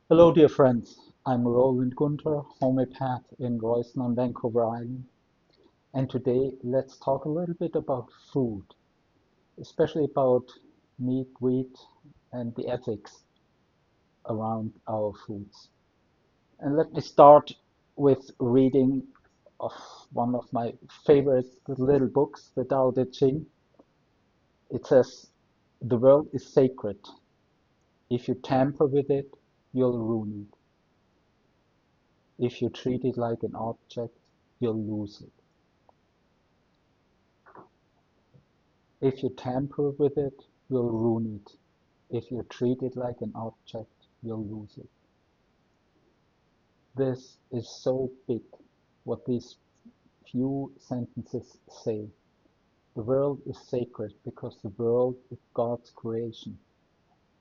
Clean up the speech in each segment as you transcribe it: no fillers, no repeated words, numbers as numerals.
Hello, dear friends. I'm Roland Gunther, homeopath in Royston on Vancouver Island. And today, let's talk a little bit about food, especially about meat, wheat, and the ethics around our foods. And let me start with reading of one of my favorite little books, the Tao Te Ching. It says, "The world is sacred. If you tamper with it, you'll ruin it. If you treat it like an object, you'll lose it. If you tamper with it, you'll ruin it. If you treat it like an object, you'll lose it." This is so big, what these few sentences say. The world is sacred because the world is God's creation.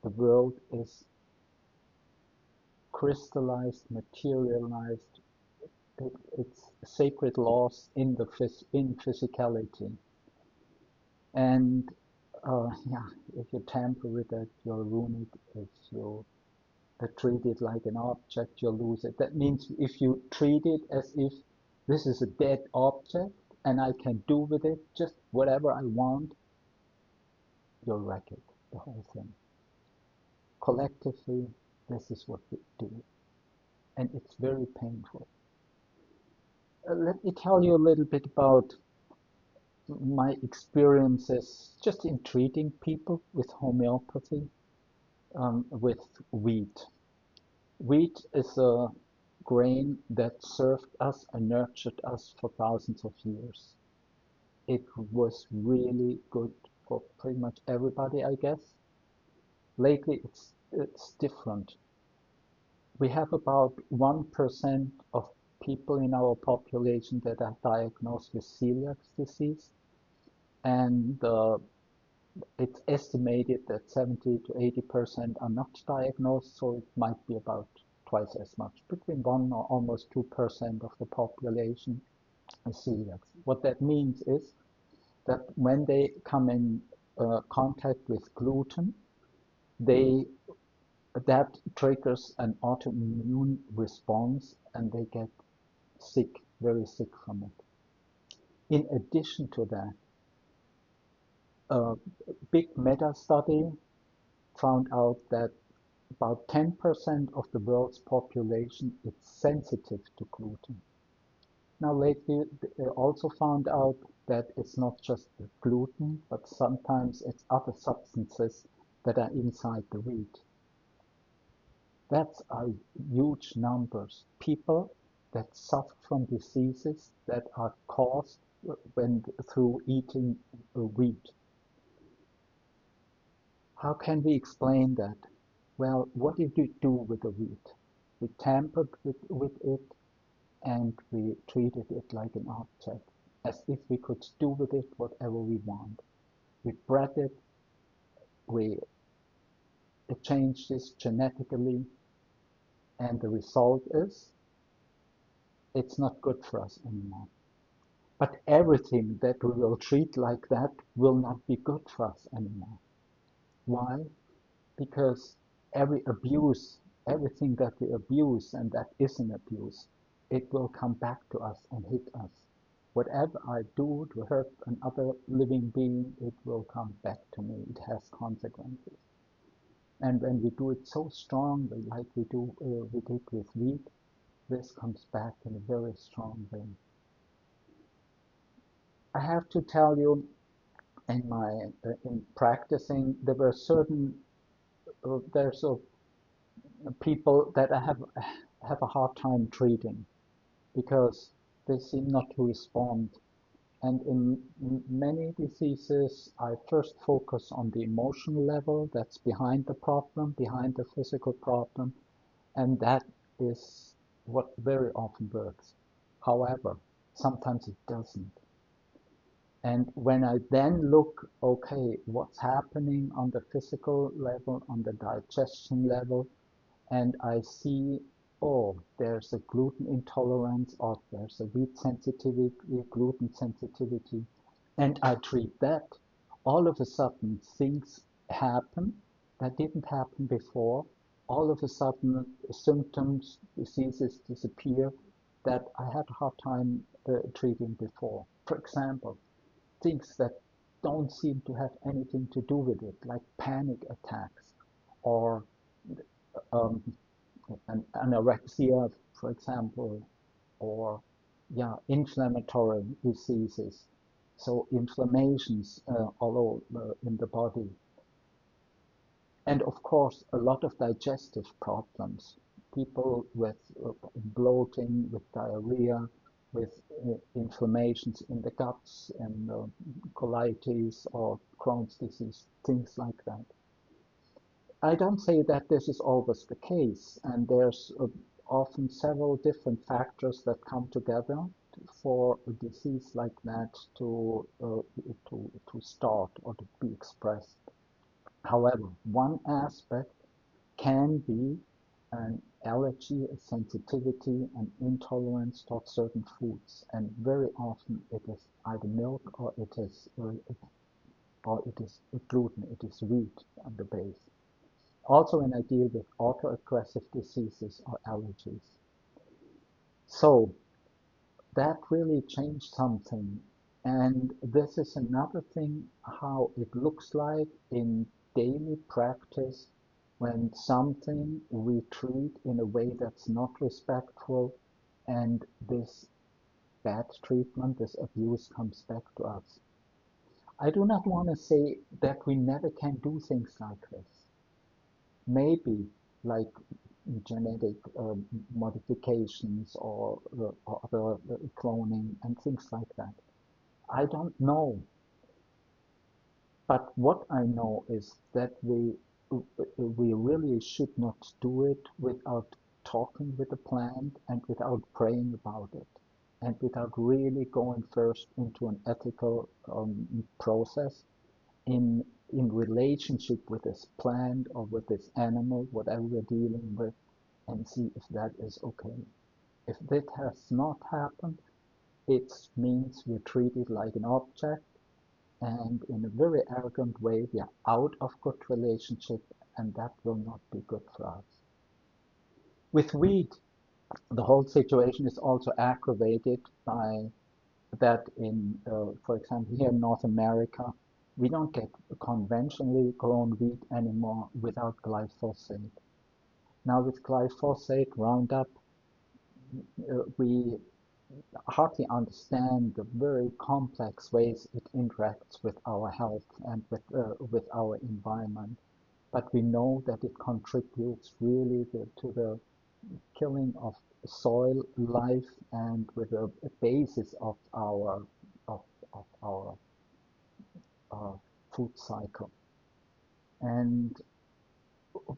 The world is crystallized, materialized. It's sacred laws in in physicality. And yeah, if you tamper with it, you'll ruin it. If you treat it like an object, you'll lose it. That means if you treat it as if this is a dead object and I can do with it just whatever I want, you'll wreck it, the whole thing. Collectively, this is what we do, and it's very painful. Let me tell you a little bit about my experiences just in treating people with homeopathy, with wheat. Wheat is a grain that served us and nurtured us for thousands of years. It was really good for pretty much everybody, I guess. Lately, it's different. We have about 1% of people in our population that are diagnosed with celiac disease, and it's estimated that 70 to 80% are not diagnosed, so it might be about twice as much, between 1 or almost 2% of the population is celiac. What that means is that when they come in contact with gluten, they that triggers an autoimmune response and they get sick, very sick from it. In addition to that, a big meta study found out that about 10% of the world's population is sensitive to gluten. Now, lately, they also found out that it's not just the gluten, but sometimes it's other substances that are inside the wheat. That's a huge numbers. People that suffer from diseases that are caused when through eating wheat. How can we explain that? Well, what did we do with the wheat? We tampered with it and we treated it like an object, as if we could do with it whatever we want. We bred it, we changed this genetically, and the result is it's not good for us anymore. But everything that we will treat like that will not be good for us anymore. Why? Because every abuse, everything that we abuse and that is an abuse, it will come back to us and hit us. Whatever I do to hurt another living being, it will come back to me. It has consequences. And when we do it so strongly, like we did with wheat, this comes back in a very strong way. I have to tell you, in practicing, there were certain there's a people that I have a hard time treating because they seem not to respond. And in many diseases, I first focus on the emotional level that's behind the problem, behind the physical problem, and that is what very often works. However, sometimes it doesn't. And when I then look, okay, what's happening on the physical level, on the digestion level, and I see, oh, there's a gluten intolerance or there's a wheat sensitivity, gluten sensitivity, and I treat that, all of a sudden things happen that didn't happen before, all of a sudden symptoms, diseases disappear that I had a hard time treating before. For example, things that don't seem to have anything to do with it, like panic attacks or um, anorexia, for example, or yeah, inflammatory diseases. So inflammations all over in the body. And of course, a lot of digestive problems. People with bloating, with diarrhea, with inflammations in the guts and colitis or Crohn's disease, things like that. I don't say that this is always the case, and there's often several different factors that come together for a disease like that to start or to be expressed. However, one aspect can be an allergy, a sensitivity, an intolerance toward certain foods, and very often it is either milk or it is gluten, it is wheat on the base. Also when I deal with autoaggressive diseases or allergies. So that really changed something. And this is another thing how it looks like in daily practice when something we treat in a way that's not respectful and this bad treatment, this abuse comes back to us. I do not want to say that we never can do things like this. Maybe like genetic modifications or other cloning and things like that. I don't know, but what I know is that we really should not do it without talking with the plant and without praying about it and without really going first into an ethical process in relationship with this plant or with this animal, whatever we're dealing with, and see if that is okay. If that has not happened, it means we're treated like an object, and in a very arrogant way, we are out of good relationship, and that will not be good for us. With wheat, the whole situation is also aggravated by that for example, here in North America, we don't get conventionally grown wheat anymore without glyphosate. Now with glyphosate, Roundup, we hardly understand the very complex ways it interacts with our health and with our environment. But we know that it contributes really to the killing of soil life and with a basis of, of our uh, food cycle. And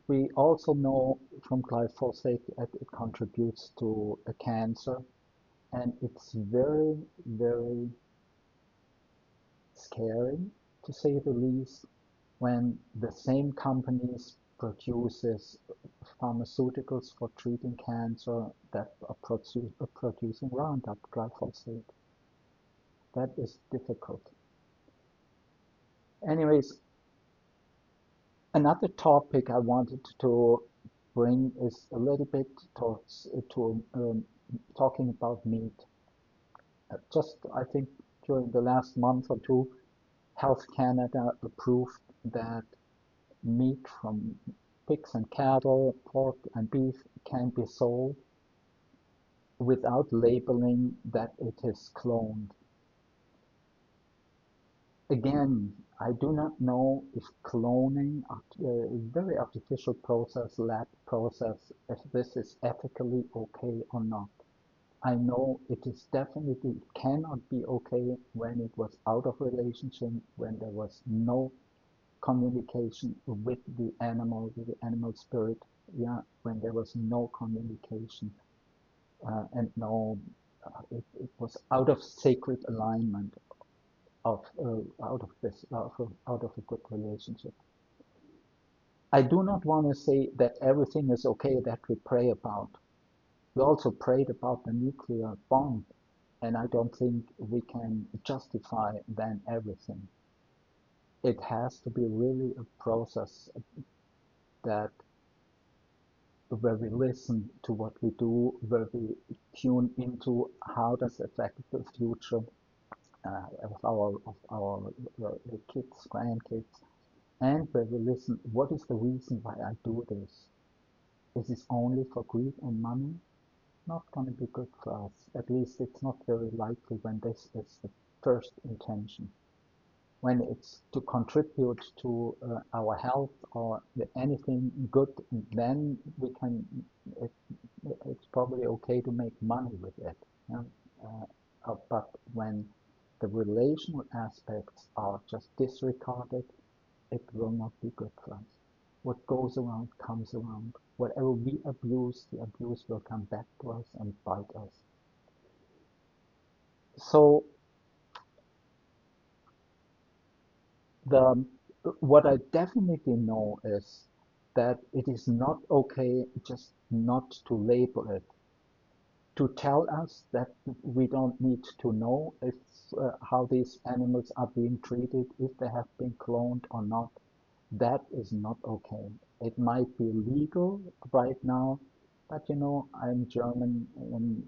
we also know from glyphosate that it contributes to a cancer, and it's very, very scary, to say the least, when the same companies produces pharmaceuticals for treating cancer that are producing Roundup glyphosate. That is difficult. Anyways, another topic I wanted to bring is a little bit towards to talking about meat. Just I think during the last month or two, Health Canada approved that meat from pigs and cattle, pork and beef can be sold without labeling that it is cloned. Again, I do not know if cloning, a very artificial process, lab process, if this is ethically okay or not. I know it is definitely, it cannot be okay when it was out of relationship, when there was no communication with the animal spirit, yeah, when there was no communication and no, it was out of sacred alignment of out of a good relationship. I do not want to say that everything is okay that we pray about. We also prayed about the nuclear bomb, and I don't think we can justify then everything. It has to be really a process that where we listen to what we do, where we tune into how does it affect the future of our kids, grandkids, and where we listen, what is the reason why I do this? Is this only for greed and money? Not going to be good for us. At least it's not very likely when this is the first intention. When it's to contribute to our health or anything good, then it, it's probably okay to make money with it. Yeah? But when the relational aspects are just disregarded, it will not be good for us. What goes around comes around. Whatever we abuse, the abuse will come back to us and bite us. So the what I definitely know is that it is not okay just not to label it, to tell us that we don't need to know if how these animals are being treated, if they have been cloned or not. That is not okay. It might be legal right now, but I'm German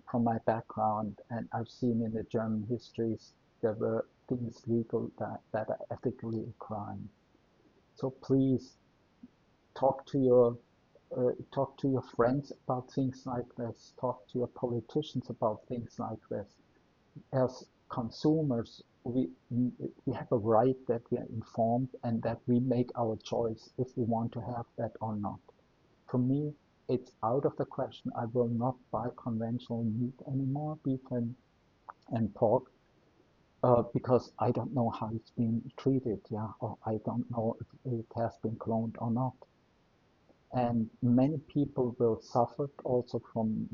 from my background, and I've seen in the German histories there were things legal that are ethically a crime. So please talk to your friends about things like this. Talk to your politicians about things like this. As consumers, we have a right that we are informed and that we make our choice if we want to have that or not. For me, it's out of the question. I will not buy conventional meat anymore, beef and pork, because I don't know how it's been treated, yeah, or I don't know if it has been cloned or not. And many people will suffer also from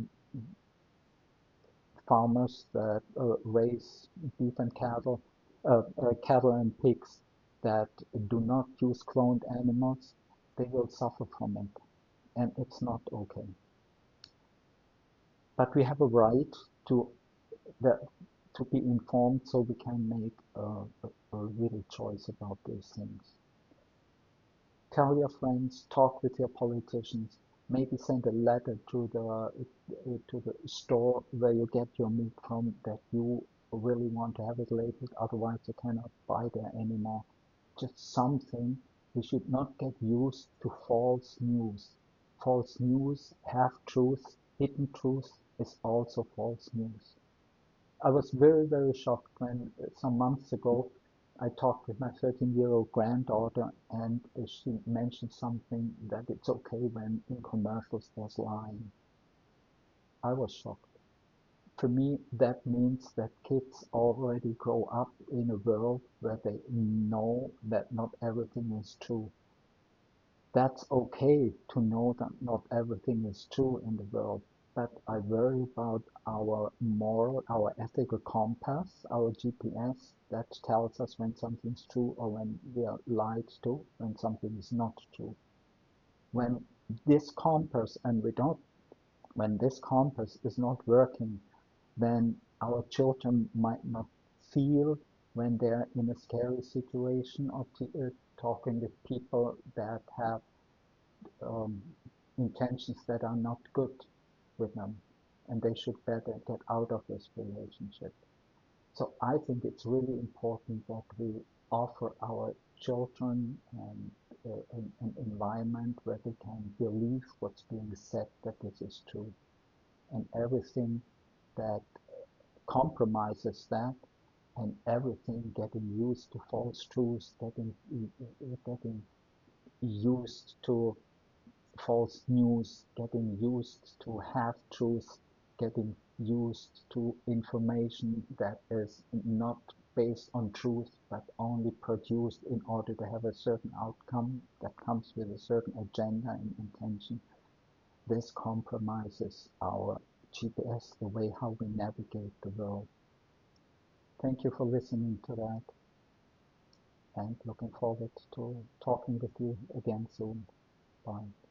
farmers that raise beef and cattle and pigs that do not use cloned animals. They will suffer from it, and it's not okay. But we have a right to the to be informed so we can make a real choice about these things. Tell your friends, talk with your politicians, maybe send a letter to the store where you get your meat from that you really want to have it labeled, otherwise you cannot buy there anymore. Just something. We should not get used to false news. False news, half truth, hidden truth is also false news. I was very, very shocked when some months ago I talked with my 13-year-old granddaughter and she mentioned something that it's okay when in commercials there's lying. I was shocked. For me, that means that kids already grow up in a world where they know that not everything is true. That's okay to know that not everything is true in the world, but I worry about our moral, our ethical compass, our GPS that tells us when something's true or when we are lied to, when something is not true. When this compass and we don't, when this compass is not working, then our children might not feel when they're in a scary situation or talking with people that have um, intentions that are not good with them, and they should better get out of this relationship. So I think it's really important that we offer our children an environment where they can believe what's being said, that this is true, and everything that compromises that, and everything getting used to false truths, getting used to false news, getting used to half-truths, getting used to information that is not based on truth, but only produced in order to have a certain outcome that comes with a certain agenda and intention. This compromises our GPS, the way how we navigate the world. Thank you for listening to that, and looking forward to talking with you again soon. Bye.